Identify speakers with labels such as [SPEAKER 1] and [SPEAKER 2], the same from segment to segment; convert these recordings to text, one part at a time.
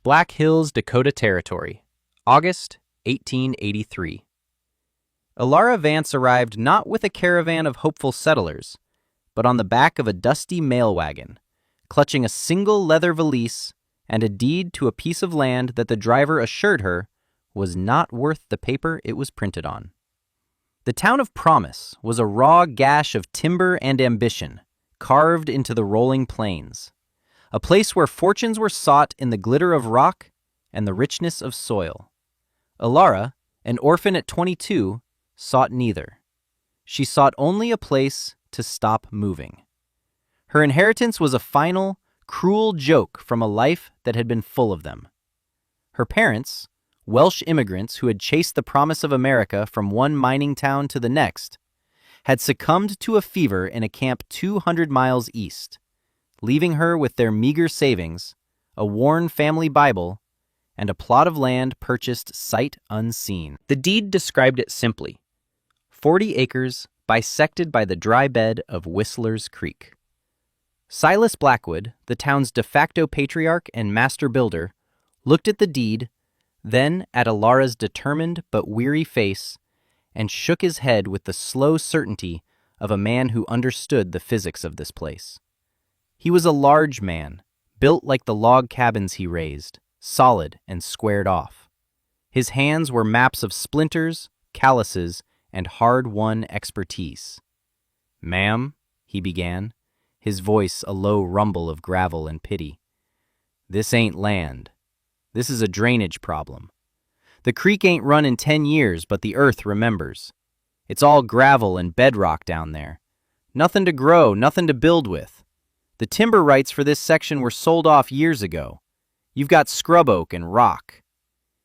[SPEAKER 1] Black Hills, Dakota Territory, August 1883. Elara Vance arrived not with a caravan of hopeful settlers, but on the back of a dusty mail wagon, clutching a single leather valise and a deed to a piece of land that the driver assured her was not worth the paper it was printed on. The town of Promise was a raw gash of timber and ambition, carved into the rolling plains, a place where fortunes were sought in the glitter of rock and the richness of soil. Elara, an orphan at 22, sought neither. She sought only a place to stop moving. Her inheritance was a final, cruel joke from a life that had been full of them. Her parents, Welsh immigrants who had chased the promise of America from one mining town to the next, had succumbed to a fever in a camp 200 miles east, leaving her with their meager savings, a worn family Bible, and a plot of land purchased sight unseen. The deed described it simply: 40 acres bisected by the dry bed of Whistler's Creek. Silas Blackwood, the town's de facto patriarch and master builder, looked at the deed, then at Elara's determined but weary face, and shook his head with the slow certainty of a man who understood the physics of this place. He was a large man, built like the log cabins he raised, solid and squared off. His hands were maps of splinters, calluses, and hard-won expertise. "Ma'am," he began, his voice a low rumble of gravel and pity, "this ain't land. This is a drainage problem. The creek ain't run in 10 years, but the earth remembers. It's all gravel and bedrock down there. Nothing to grow, nothing to build with. The timber rights for this section were sold off years ago. You've got scrub oak and rock."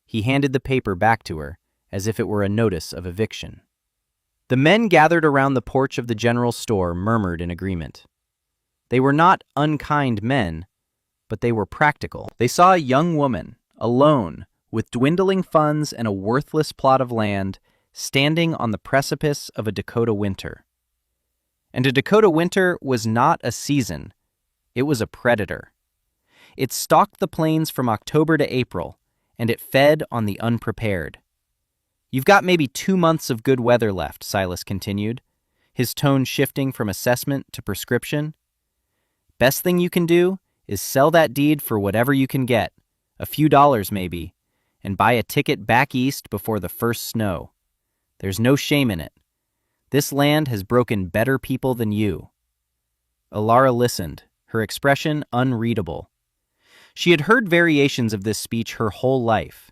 [SPEAKER 1] He handed the paper back to her, as if it were a notice of eviction. The men gathered around the porch of the general store murmured in agreement. They were not unkind men, but they were practical. They saw a young woman, alone, with dwindling funds and a worthless plot of land, standing on the precipice of a Dakota winter. And a Dakota winter was not a season, it was a predator. It stalked the plains from October to April, and it fed on the unprepared. "You've got maybe 2 months of good weather left," Silas continued, his tone shifting from assessment to prescription. "Best thing you can do is sell that deed for whatever you can get, a few dollars maybe, and buy a ticket back east before the first snow. There's no shame in it. This land has broken better people than you." Elara listened, her expression unreadable. She had heard variations of this speech her whole life.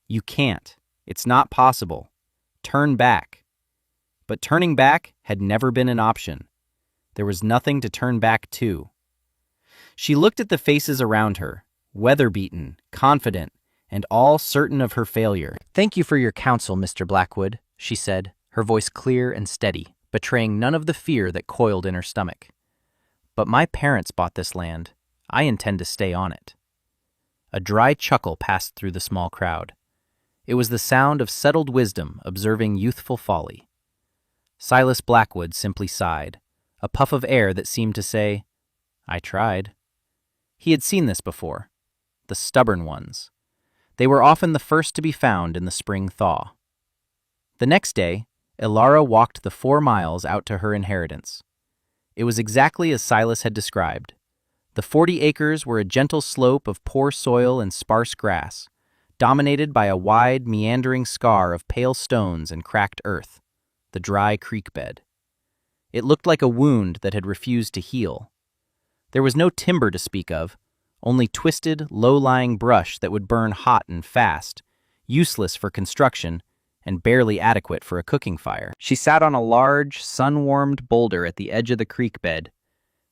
[SPEAKER 1] "You can't. It's not possible. Turn back." But turning back had never been an option. There was nothing to turn back to. She looked at the faces around her, weather-beaten, confident, and all certain of her failure. "Thank you for your counsel, Mr. Blackwood," she said, her voice clear and steady, betraying none of the fear that coiled in her stomach. "But my parents bought this land. I intend to stay on it." A dry chuckle passed through the small crowd. It was the sound of settled wisdom observing youthful folly. Silas Blackwood simply sighed, a puff of air that seemed to say, "I tried." He had seen this before. The stubborn ones. They were often the first to be found in the spring thaw. The next day, Elara walked the 4 miles out to her inheritance. It was exactly as Silas had described. The 40 acres were a gentle slope of poor soil and sparse grass, dominated by a wide, meandering scar of pale stones and cracked earth, the dry creek bed. It looked like a wound that had refused to heal. There was no timber to speak of, only twisted, low-lying brush that would burn hot and fast, useless for construction, and barely adequate for a cooking fire. She sat on a large, sun-warmed boulder at the edge of the creek bed,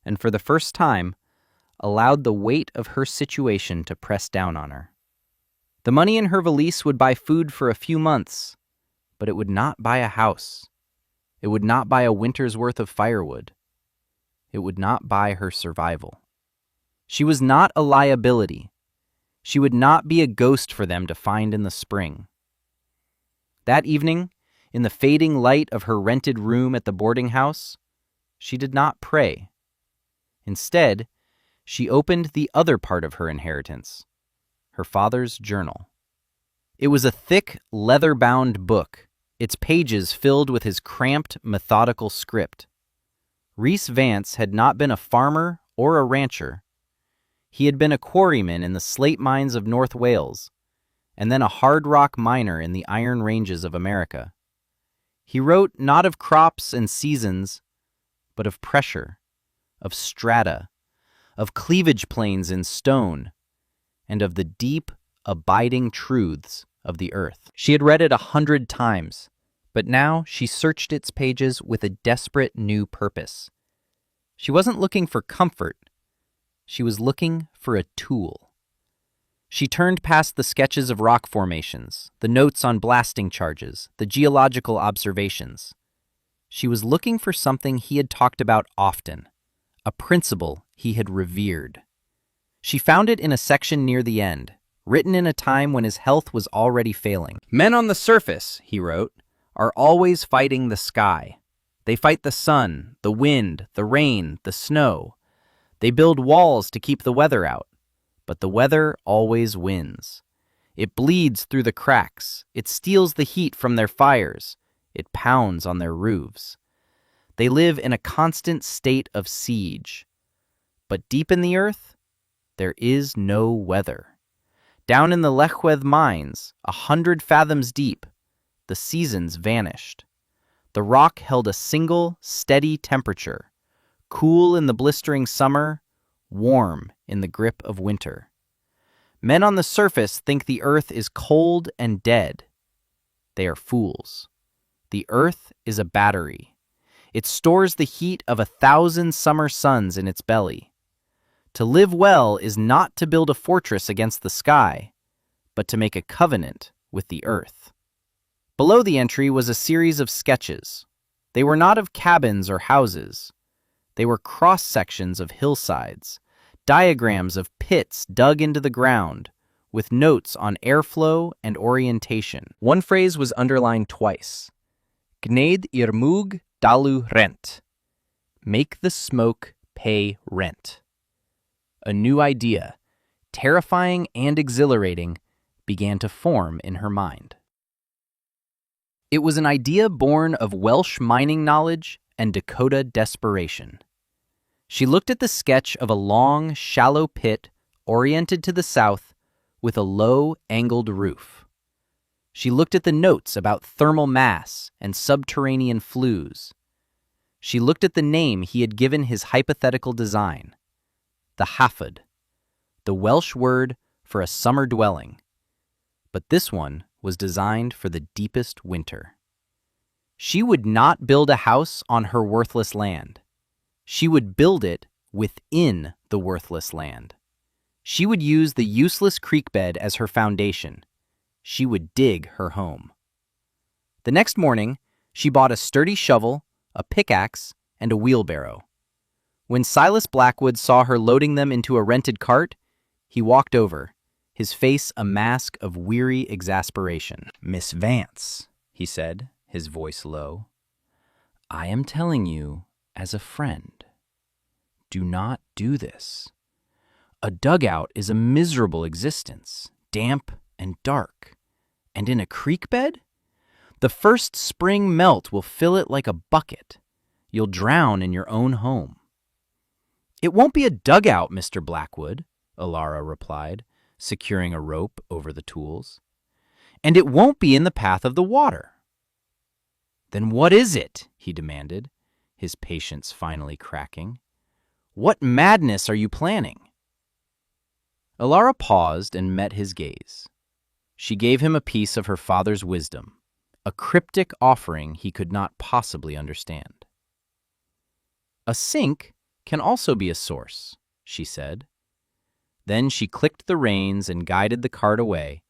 [SPEAKER 1] and for the first time, allowed the weight of her situation to press down on her. The money in her valise would buy food for a few months, but it would not buy a house. It would not buy a winter's worth of firewood. It would not buy her survival. She was not a liability. She would not be a ghost for them to find in the spring. That evening, in the fading light of her rented room at the boarding house, she did not pray. Instead, she opened the other part of her inheritance, her father's journal. It was a thick, leather-bound book, its pages filled with his cramped, methodical script. Rhys Vance had not been a farmer or a rancher. He had been a quarryman in the slate mines of North Wales, and then a hard rock miner in the iron ranges of America. He wrote not of crops and seasons, but of pressure, of strata, of cleavage planes in stone, and of the deep, abiding truths of the earth. She had read it 100 times, but now she searched its pages with a desperate new purpose. She wasn't looking for comfort. She was looking for a tool. She turned past the sketches of rock formations, the notes on blasting charges, the geological observations. She was looking for something he had talked about often, a principle he had revered. She found it in a section near the end, written in a time when his health was already failing. "Men on the surface," he wrote, "are always fighting the sky. They fight the sun, the wind, the rain, the snow. They build walls to keep the weather out. But the weather always wins. It bleeds through the cracks. It steals the heat from their fires. It pounds on their roofs. They live in a constant state of siege. But deep in the earth, there is no weather. Down in the Lechwedd mines, 100 fathoms deep, the seasons vanished. The rock held a single, steady temperature, cool in the blistering summer, warm in the grip of winter. Men on the surface think the earth is cold and dead. They are fools. The earth is a battery. It stores the heat of 1,000 summer suns in its belly. To live well is not to build a fortress against the sky, but to make a covenant with the earth." Below the entry was a series of sketches. They were not of cabins or houses. They were cross-sections of hillsides, diagrams of pits dug into the ground, with notes on airflow and orientation. One phrase was underlined twice. Gneud ir múg dalu rent. Make the smoke pay rent. A new idea, terrifying and exhilarating, began to form in her mind. It was an idea born of Welsh mining knowledge and Dakota desperation. She looked at the sketch of a long, shallow pit oriented to the south with a low, angled roof. She looked at the notes about thermal mass and subterranean flues. She looked at the name he had given his hypothetical design, the hafod, the Welsh word for a summer dwelling. But this one was designed for the deepest winter. She would not build a house on her worthless land. She would build it within the worthless land. She would use the useless creek bed as her foundation. She would dig her home. The next morning, she bought a sturdy shovel, a pickaxe, and a wheelbarrow. When Silas Blackwood saw her loading them into a rented cart, he walked over, his face a mask of weary exasperation. "Miss Vance," he said, his voice low, "I am telling you as a friend. Do not do this. A dugout is a miserable existence, damp and dark. And in a creek bed? The first spring melt will fill it like a bucket. You'll drown in your own home." "It won't be a dugout, Mr. Blackwood," Alara replied, securing a rope over the tools. "And it won't be in the path of the water." "Then what is it?" he demanded, his patience finally cracking. "What madness are you planning?" Alara paused and met his gaze. She gave him a piece of her father's wisdom, a cryptic offering he could not possibly understand. "A sink can also be a source," she said. Then she clicked the reins and guided the cart away,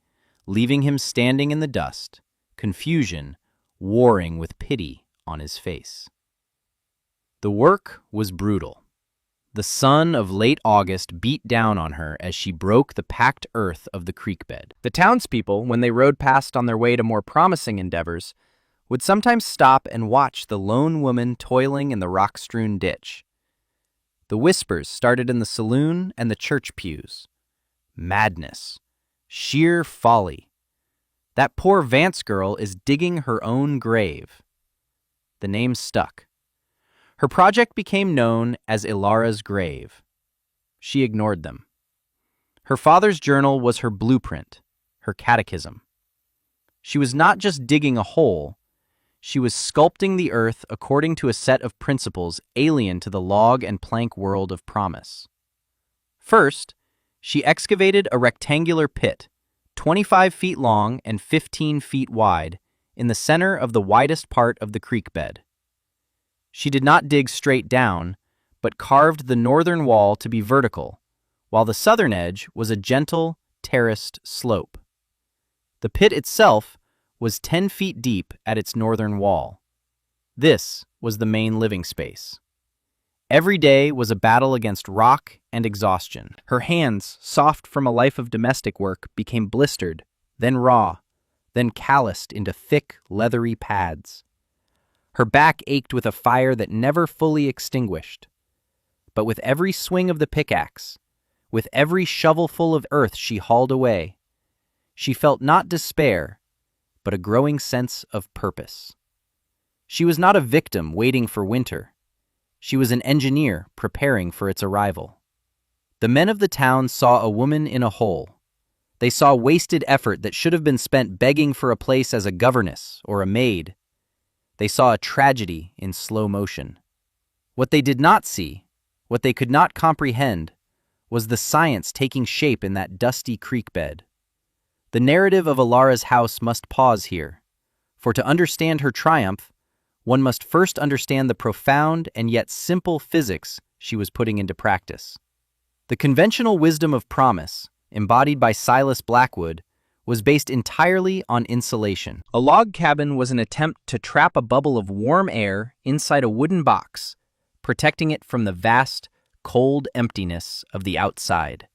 [SPEAKER 1] leaving him standing in the dust, confusion warring with pity on his face. The work was brutal. The sun of late August beat down on her as she broke the packed earth of the creek bed. The townspeople, when they rode past on their way to more promising endeavors, would sometimes stop and watch the lone woman toiling in the rock-strewn ditch. The whispers started in the saloon and the church pews. Madness. Sheer folly. That poor Vance girl is digging her own grave. The name stuck. Her project became known as Ilara's grave. She ignored them. Her father's journal was her blueprint, her catechism. She was not just digging a hole, she was sculpting the earth according to a set of principles alien to the log and plank world of promise. First, she excavated a rectangular pit, 25 feet long and 15 feet wide, in the center of the widest part of the creek bed. She did not dig straight down, but carved the northern wall to be vertical, while the southern edge was a gentle, terraced slope. The pit itself was 10 feet deep at its northern wall. This was the main living space. Every day was a battle against rock and exhaustion. Her hands, soft from a life of domestic work, became blistered, then raw, then calloused into thick, leathery pads. Her back ached with a fire that never fully extinguished. But with every swing of the pickaxe, with every shovelful of earth she hauled away, she felt not despair, but a growing sense of purpose. She was not a victim waiting for winter. She was an engineer preparing for its arrival. The men of the town saw a woman in a hole. They saw wasted effort that should have been spent begging for a place as a governess or a maid. They saw a tragedy in slow motion. What they did not see, what they could not comprehend, was the science taking shape in that dusty creek bed. The narrative of Ilara's house must pause here, for to understand her triumph, one must first understand the profound and yet simple physics she was putting into practice. The conventional wisdom of promise, embodied by Silas Blackwood, was based entirely on insulation. A log cabin was an attempt to trap a bubble of warm air inside a wooden box, protecting it from the vast, cold emptiness of the outside.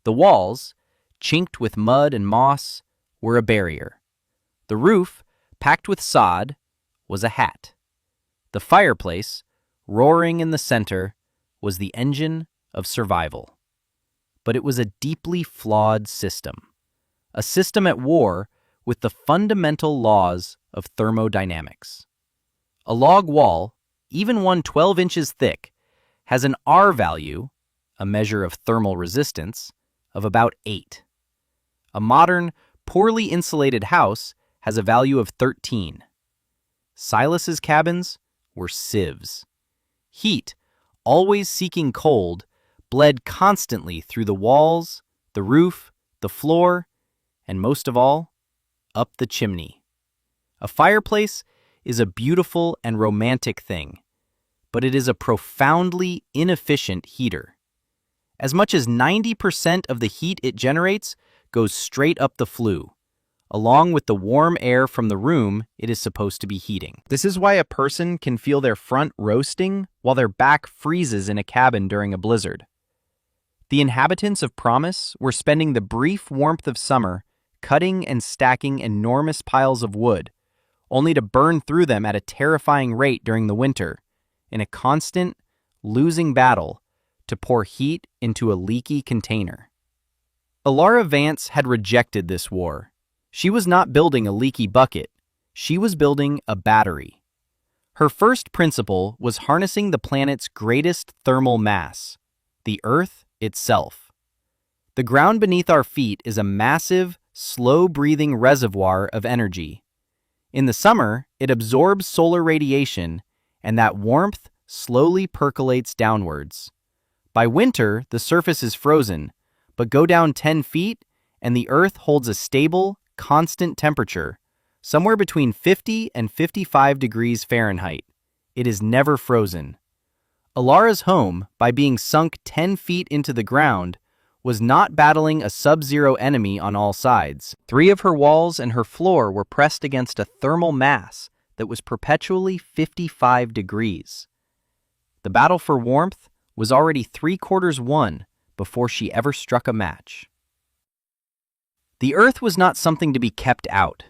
[SPEAKER 1] The walls, chinked with mud and moss, were a barrier. The roof, packed with sod, was a hat. The fireplace, roaring in the center, was the engine of survival. But it was a deeply flawed system. A system at war with the fundamental laws of thermodynamics. A log wall, even one 12 inches thick, has an R value, a measure of thermal resistance, of about 8. A modern, poorly insulated house has a value of 13. Silas's cabins were sieves. Heat, always seeking cold, bled constantly through the walls, the roof, the floor, and most of all, up the chimney. A fireplace is a beautiful and romantic thing, but it is a profoundly inefficient heater. As much as 90% of the heat it generates goes straight up the flue, along with the warm air from the room it is supposed to be heating. This is why a person can feel their front roasting while their back freezes in a cabin during a blizzard. The inhabitants of Promise were spending the brief warmth of summer cutting and stacking enormous piles of wood, only to burn through them at a terrifying rate during the winter, in a constant, losing battle to pour heat into a leaky container. Ilara Vance had rejected this war. She was not building a leaky bucket. She was building a battery. Her first principle was harnessing the planet's greatest thermal mass, the Earth itself. The ground beneath our feet is a massive, slow-breathing reservoir of energy. In the summer, it absorbs solar radiation, and that warmth slowly percolates downwards. By winter, the surface is frozen, but go down 10 feet, and the Earth holds a stable, constant temperature, somewhere between 50 and 55 degrees Fahrenheit. It is never frozen. Ilara's home, by being sunk 10 feet into the ground, was not battling a sub-zero enemy on all sides. 3 of her walls and her floor were pressed against a thermal mass that was perpetually 55 degrees. The battle for warmth was already 3/4 won before she ever struck a match. The Earth was not something to be kept out.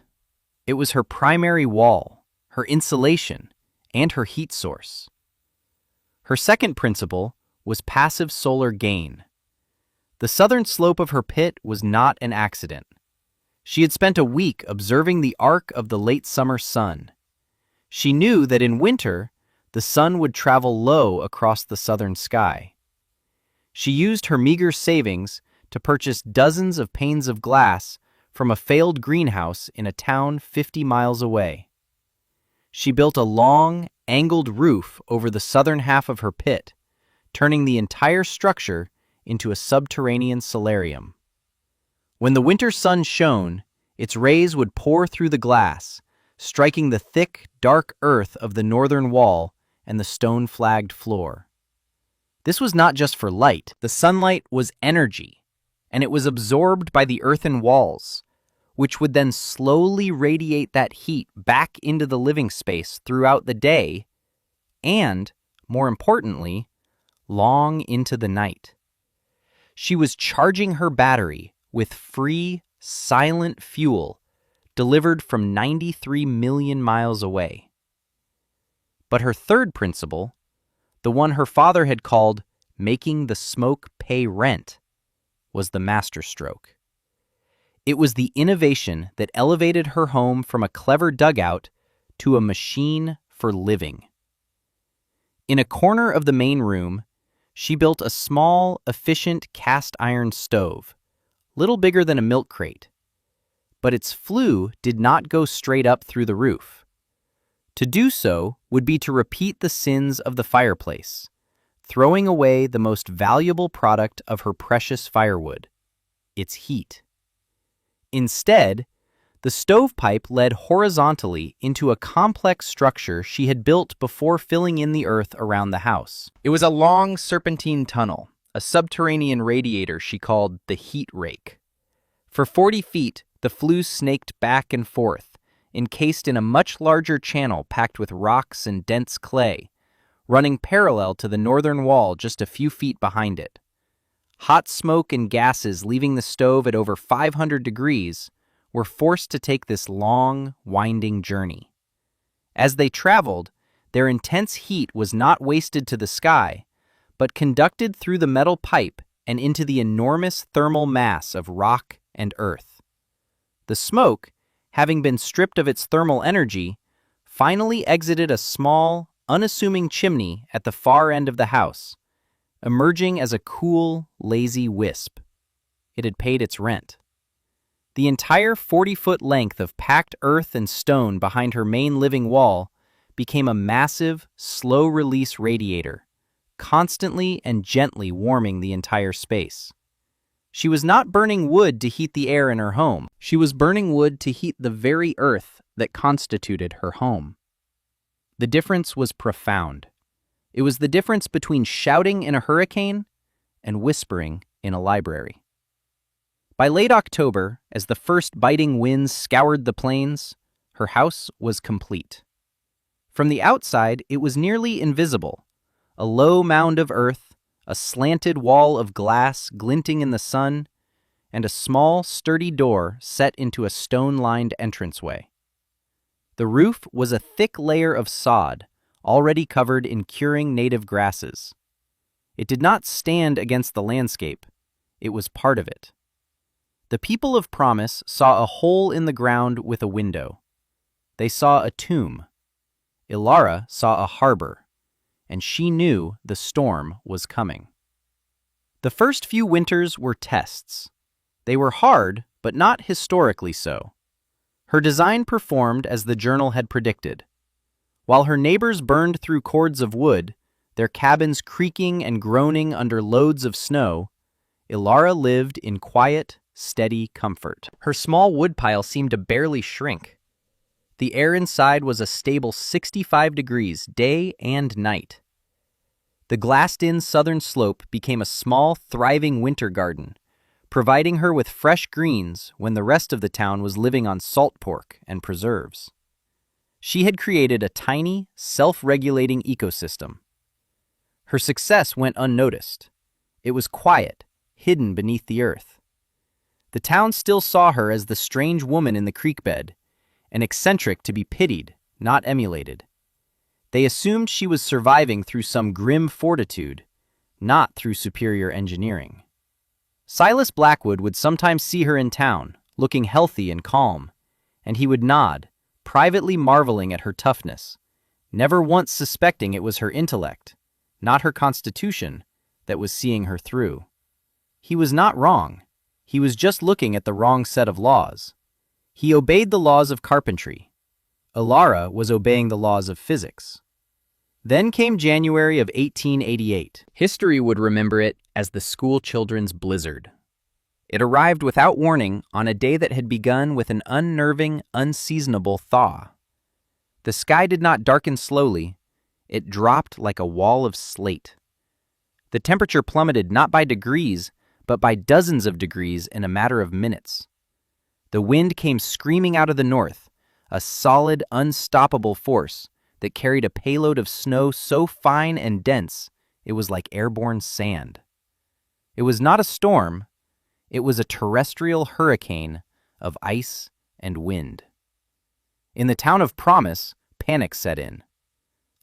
[SPEAKER 1] It was her primary wall, her insulation, and her heat source. Her second principle was passive solar gain. The southern slope of her pit was not an accident. She had spent a week observing the arc of the late summer sun. She knew that in winter, the sun would travel low across the southern sky. She used her meager savings to purchase dozens of panes of glass from a failed greenhouse in a town 50 miles away. She built a long, angled roof over the southern half of her pit, turning the entire structure into a subterranean solarium. When the winter sun shone, its rays would pour through the glass, striking the thick, dark earth of the northern wall and the stone-flagged floor. This was not just for light. The sunlight was energy, and it was absorbed by the earthen walls, which would then slowly radiate that heat back into the living space throughout the day and, more importantly, long into the night. She was charging her battery with free, silent fuel delivered from 93 million miles away. But her third principle, the one her father had called making the smoke pay rent, was the masterstroke. It was the innovation that elevated her home from a clever dugout to a machine for living. In a corner of the main room, she built a small, efficient cast iron stove, little bigger than a milk crate. But its flue did not go straight up through the roof. To do so would be to repeat the sins of the fireplace, throwing away the most valuable product of her precious firewood, its heat. Instead, the stovepipe led horizontally into a complex structure she had built before filling in the earth around the house. It was a long serpentine tunnel, a subterranean radiator she called the heat rake. For 40 feet, the flue snaked back and forth, encased in a much larger channel packed with rocks and dense clay, running parallel to the northern wall just a few feet behind it. Hot smoke and gases leaving the stove at over 500 degrees were forced to take this long, winding journey. As they traveled, their intense heat was not wasted to the sky, but conducted through the metal pipe and into the enormous thermal mass of rock and earth. The smoke, having been stripped of its thermal energy, finally exited a small, unassuming chimney at the far end of the house, emerging as a cool, lazy wisp. It had paid its rent. The entire 40-foot length of packed earth and stone behind her main living wall became a massive, slow-release radiator, constantly and gently warming the entire space. She was not burning wood to heat the air in her home. She was burning wood to heat the very earth that constituted her home. The difference was profound. It was the difference between shouting in a hurricane and whispering in a library. By late October, as the first biting winds scoured the plains, her house was complete. From the outside, it was nearly invisible, a low mound of earth, a slanted wall of glass glinting in the sun, and a small, sturdy door set into a stone-lined entranceway. The roof was a thick layer of sod, already covered in curing native grasses. It did not stand against the landscape. It was part of it. The people of Promise saw a hole in the ground with a window. They saw a tomb. Ilara saw a harbor, and she knew the storm was coming. The first few winters were tests. They were hard, but not historically so. Her design performed as the journal had predicted. While her neighbors burned through cords of wood, their cabins creaking and groaning under loads of snow, Ilara lived in quiet, steady comfort. Her small woodpile seemed to barely shrink. The air inside was a stable 65 degrees day and night. The glassed-in southern slope became a small, thriving winter garden, providing her with fresh greens when the rest of the town was living on salt pork and preserves. She had created a tiny, self-regulating ecosystem. Her success went unnoticed. It was quiet, hidden beneath the earth. The town still saw her as the strange woman in the creek bed, an eccentric to be pitied, not emulated. They assumed she was surviving through some grim fortitude, not through superior engineering. Silas Blackwood would sometimes see her in town, looking healthy and calm, and he would nod, privately marveling at her toughness, never once suspecting it was her intellect, not her constitution, that was seeing her through. He was not wrong. He was just looking at the wrong set of laws. He obeyed the laws of carpentry. Alara was obeying the laws of physics. Then came January of 1888. History would remember it as the school children's blizzard. It arrived without warning on a day that had begun with an unnerving, unseasonable thaw. The sky did not darken slowly. It dropped like a wall of slate. The temperature plummeted not by degrees, but by dozens of degrees in a matter of minutes. The wind came screaming out of the north, a solid, unstoppable force that carried a payload of snow so fine and dense it was like airborne sand. It was not a storm, it was a terrestrial hurricane of ice and wind. In the town of Promise, panic set in.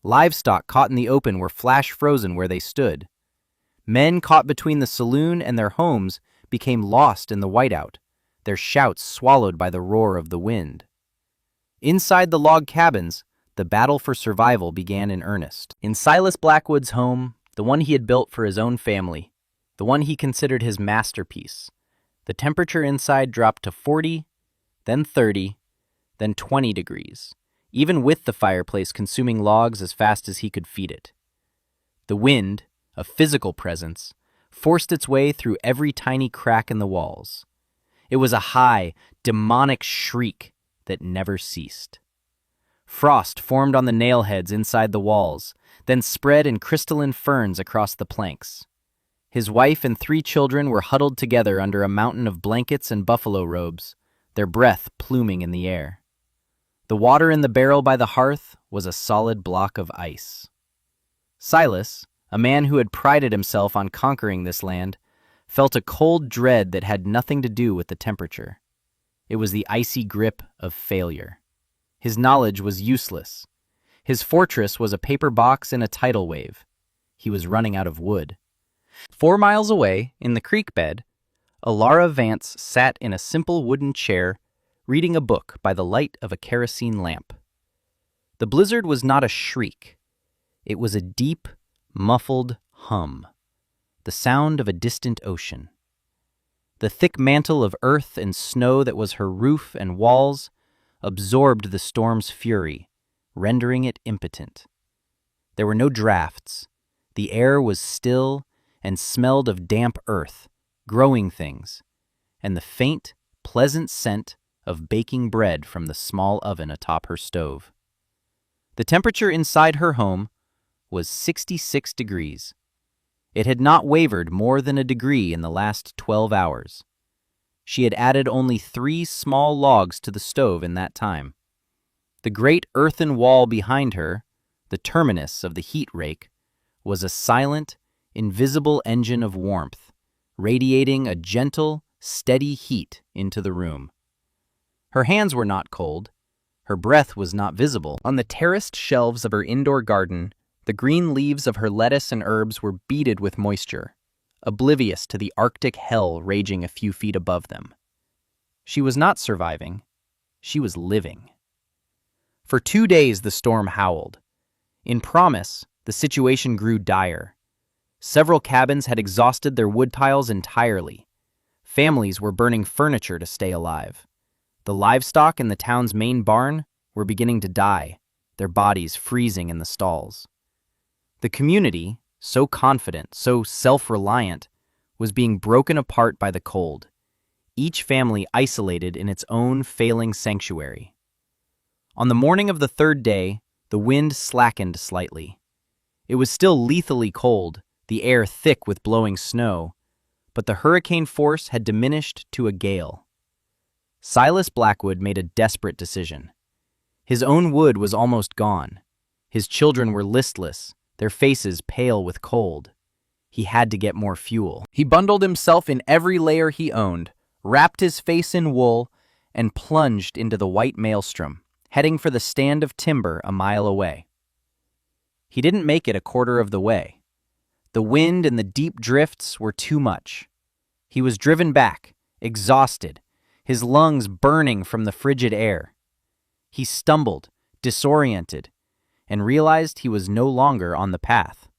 [SPEAKER 1] Livestock caught in the open were flash frozen where they stood. Men caught between the saloon and their homes became lost in the whiteout, their shouts swallowed by the roar of the wind. Inside the log cabins, the battle for survival began in earnest. In Silas Blackwood's home, the one he had built for his own family, the one he considered his masterpiece, the temperature inside dropped to 40, then 30, then 20 degrees, even with the fireplace consuming logs as fast as he could feed it. The wind, a physical presence, forced its way through every tiny crack in the walls. It was a high, demonic shriek that never ceased. Frost formed on the nail heads inside the walls, then spread in crystalline ferns across the planks. His wife and 3 children were huddled together under a mountain of blankets and buffalo robes, their breath pluming in the air. The water in the barrel by the hearth was a solid block of ice. Silas, a man who had prided himself on conquering this land, felt a cold dread that had nothing to do with the temperature. It was the icy grip of failure. His knowledge was useless. His fortress was a paper box in a tidal wave. He was running out of wood. 4 miles away, in the creek bed, Alara Vance sat in a simple wooden chair, reading a book by the light of a kerosene lamp. The blizzard was not a shriek. It was a deep, muffled hum, the sound of a distant ocean. The thick mantle of earth and snow that was her roof and walls absorbed the storm's fury, rendering it impotent. There were no drafts. The air was still and smelled of damp earth, growing things, and the faint, pleasant scent of baking bread from the small oven atop her stove. The temperature inside her home was 66 degrees. It had not wavered more than a degree in the last 12 hours. She had added only 3 small logs to the stove in that time. The great earthen wall behind her, the terminus of the heat rake, was a silent, invisible engine of warmth, radiating a gentle, steady heat into the room. Her hands were not cold. Her breath was not visible. On the terraced shelves of her indoor garden, the green leaves of her lettuce and herbs were beaded with moisture, oblivious to the Arctic hell raging a few feet above them. She was not surviving. She was living. For 2 days the storm howled. In Promise, the situation grew dire. Several cabins had exhausted their woodpiles entirely. Families were burning furniture to stay alive. The livestock in the town's main barn were beginning to die, their bodies freezing in the stalls. The community, so confident, so self-reliant, was being broken apart by the cold, each family isolated in its own failing sanctuary. On the morning of the 3rd day, the wind slackened slightly. It was still lethally cold, the air thick with blowing snow, but the hurricane force had diminished to a gale. Silas Blackwood made a desperate decision. His own wood was almost gone. His children were listless, their faces pale with cold. He had to get more fuel. He bundled himself in every layer he owned, wrapped his face in wool, and plunged into the white maelstrom, heading for the stand of timber a mile away. He didn't make it a quarter of the way. The wind and the deep drifts were too much. He was driven back, exhausted, his lungs burning from the frigid air. He stumbled, disoriented, and realized he was no longer on the path.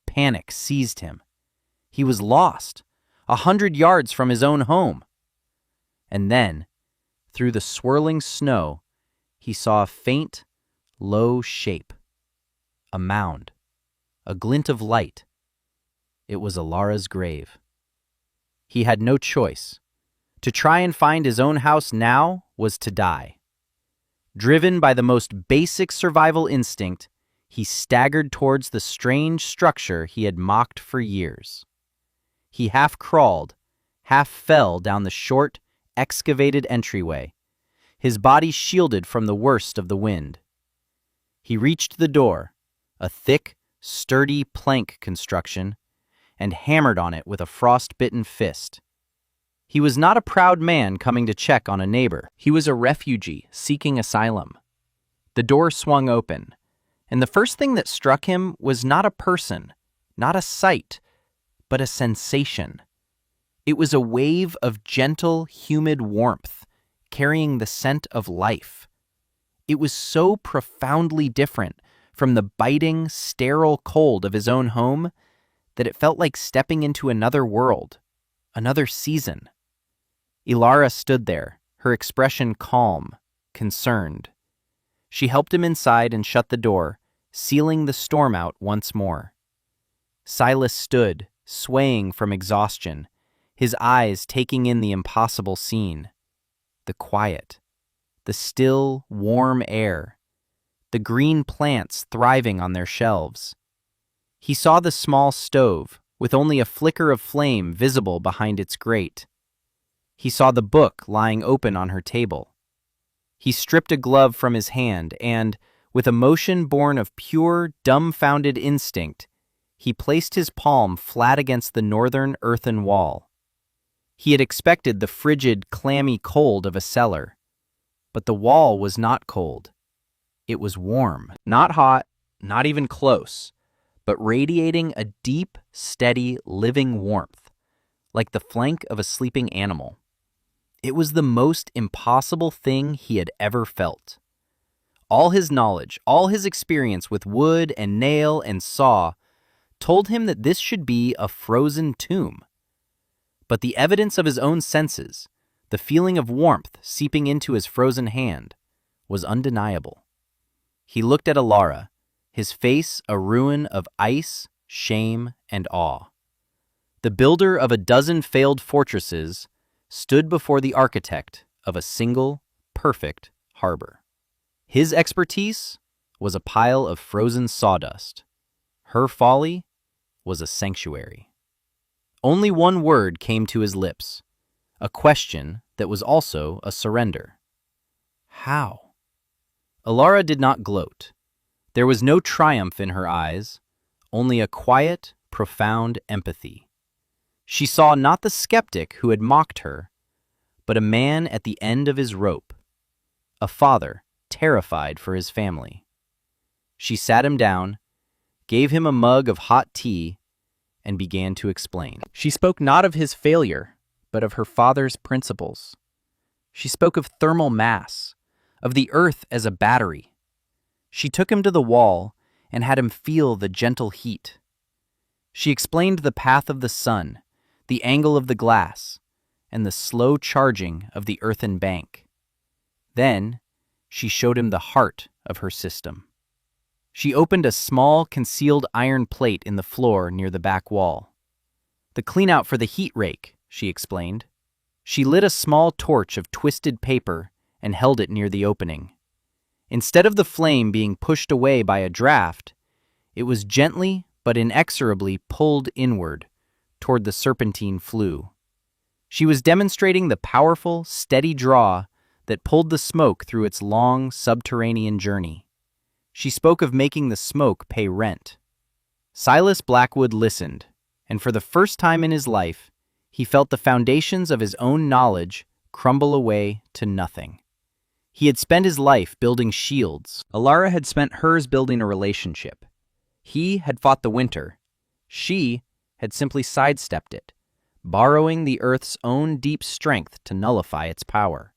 [SPEAKER 1] Panic seized him. He was lost, 100 yards from his own home. And then, through the swirling snow, he saw a faint, low shape. A mound. A glint of light. It was Alara's grave. He had no choice. To try and find his own house now was to die. Driven by the most basic survival instinct, he staggered towards the strange structure he had mocked for years. He half crawled, half fell down the short, excavated entryway, his body shielded from the worst of the wind. He reached the door, a thick, sturdy plank construction, and hammered on it with a frost-bitten fist. He was not a proud man coming to check on a neighbor. He was a refugee seeking asylum. The door swung open, and the first thing that struck him was not a person, not a sight, but a sensation. It was a wave of gentle, humid warmth, carrying the scent of life. It was so profoundly different from the biting, sterile cold of his own home that it felt like stepping into another world, another season. Ilara stood there, her expression calm, concerned. She helped him inside and shut the door, sealing the storm out once more. Silas stood, swaying from exhaustion, his eyes taking in the impossible scene. The quiet, the still, warm air, the green plants thriving on their shelves. He saw the small stove, with only a flicker of flame visible behind its grate. He saw the book lying open on her table. He stripped a glove from his hand and, with a motion born of pure, dumbfounded instinct, he placed his palm flat against the northern earthen wall. He had expected the frigid, clammy cold of a cellar. But the wall was not cold. It was warm, not hot, not even close, but radiating a deep, steady, living warmth, like the flank of a sleeping animal. It was the most impossible thing he had ever felt. All his knowledge, all his experience with wood and nail and saw told him that this should be a frozen tomb. But the evidence of his own senses, the feeling of warmth seeping into his frozen hand, was undeniable. He looked at Alara, his face a ruin of ice, shame, and awe. The builder of a dozen failed fortresses stood before the architect of a single, perfect harbor. His expertise was a pile of frozen sawdust. Her folly was a sanctuary. Only one word came to his lips, a question that was also a surrender. How? Alara did not gloat. There was no triumph in her eyes, only a quiet, profound empathy. She saw not the skeptic who had mocked her, but a man at the end of his rope, a father terrified for his family. She sat him down, gave him a mug of hot tea, and began to explain. She spoke not of his failure, but of her father's principles. She spoke of thermal mass, of the earth as a battery. She took him to the wall and had him feel the gentle heat. She explained the path of the sun, the angle of the glass, and the slow charging of the earthen bank. Then she showed him the heart of her system. She opened a small, concealed iron plate in the floor near the back wall. The cleanout for the heat rake, she explained. She lit a small torch of twisted paper and held it near the opening. Instead of the flame being pushed away by a draft, it was gently but inexorably pulled inward toward the serpentine flue. She was demonstrating the powerful, steady draw that pulled the smoke through its long, subterranean journey. She spoke of making the smoke pay rent. Silas Blackwood listened, and for the first time in his life, he felt the foundations of his own knowledge crumble away to nothing. He had spent his life building shields. Alara had spent hers building a relationship. He had fought the winter. She had simply sidestepped it, borrowing the earth's own deep strength to nullify its power.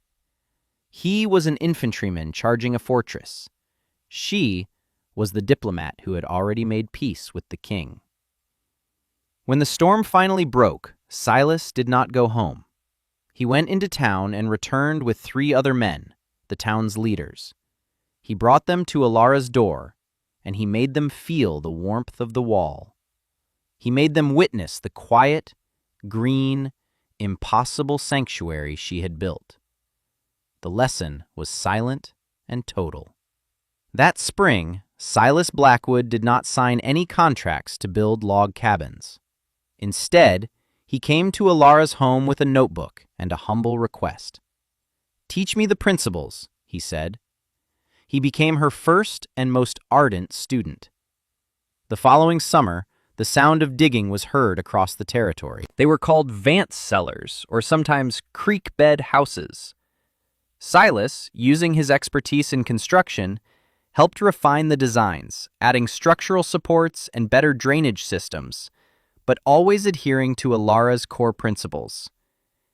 [SPEAKER 1] He was an infantryman charging a fortress. She was the diplomat who had already made peace with the king. When the storm finally broke, Silas did not go home. He went into town and returned with 3 other men, the town's leaders. He brought them to Alara's door, and he made them feel the warmth of the wall. He made them witness the quiet, green, impossible sanctuary she had built. The lesson was silent and total. That spring, Silas Blackwood did not sign any contracts to build log cabins. Instead, he came to Alara's home with a notebook and a humble request. "Teach me the principles," he said. He became her first and most ardent student. The following summer, the sound of digging was heard across the territory. They were called Vance cellars, or sometimes creek bed houses. Silas, using his expertise in construction, helped refine the designs, adding structural supports and better drainage systems, but always adhering to Alara's core principles.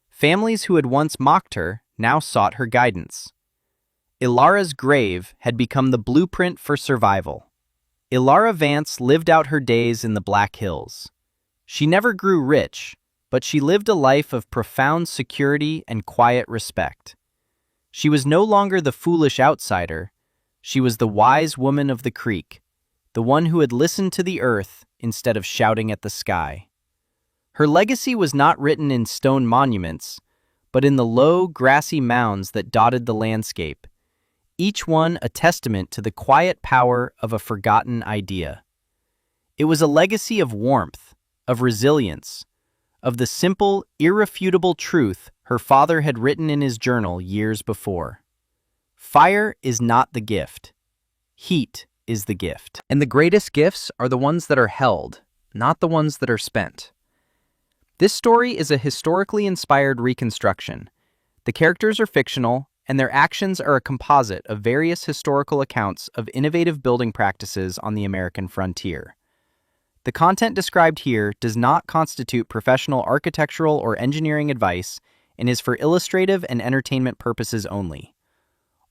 [SPEAKER 1] Families who had once mocked her now sought her guidance. Alara's grave had become the blueprint for survival. Alara Vance lived out her days in the Black Hills. She never grew rich, but she lived a life of profound security and quiet respect. She was no longer the foolish outsider. She was the wise woman of the creek, the one who had listened to the earth instead of shouting at the sky. Her legacy was not written in stone monuments, but in the low, grassy mounds that dotted the landscape, each one a testament to the quiet power of a forgotten idea. It was a legacy of warmth, of resilience, of the simple, irrefutable truth her father had written in his journal years before. Fire is not the gift. Heat is the gift. And the greatest gifts are the ones that are held, not the ones that are spent. This story is a historically inspired reconstruction. The characters are fictional, and their actions are a composite of various historical accounts of innovative building practices on the American frontier. The content described here does not constitute professional architectural or engineering advice and is for illustrative and entertainment purposes only.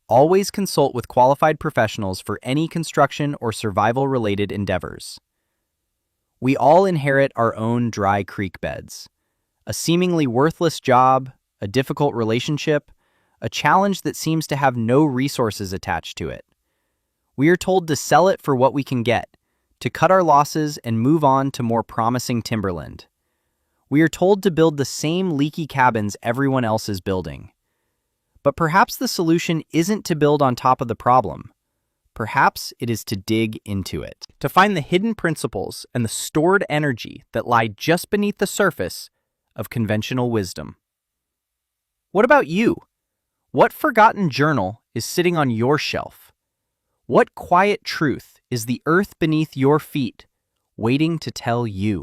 [SPEAKER 1] Always consult with qualified professionals for any construction or survival-related endeavors. We all inherit our own dry creek beds. A seemingly worthless job, a difficult relationship, a challenge that seems to have no resources attached to it. We are told to sell it for what we can get, to cut our losses and move on to more promising timberland. We are told to build the same leaky cabins everyone else is building. But perhaps the solution isn't to build on top of the problem. Perhaps it is to dig into it, to find the hidden principles and the stored energy that lie just beneath the surface of conventional wisdom. What about you? What forgotten journal is sitting on your shelf? What quiet truth is the earth beneath your feet waiting to tell you?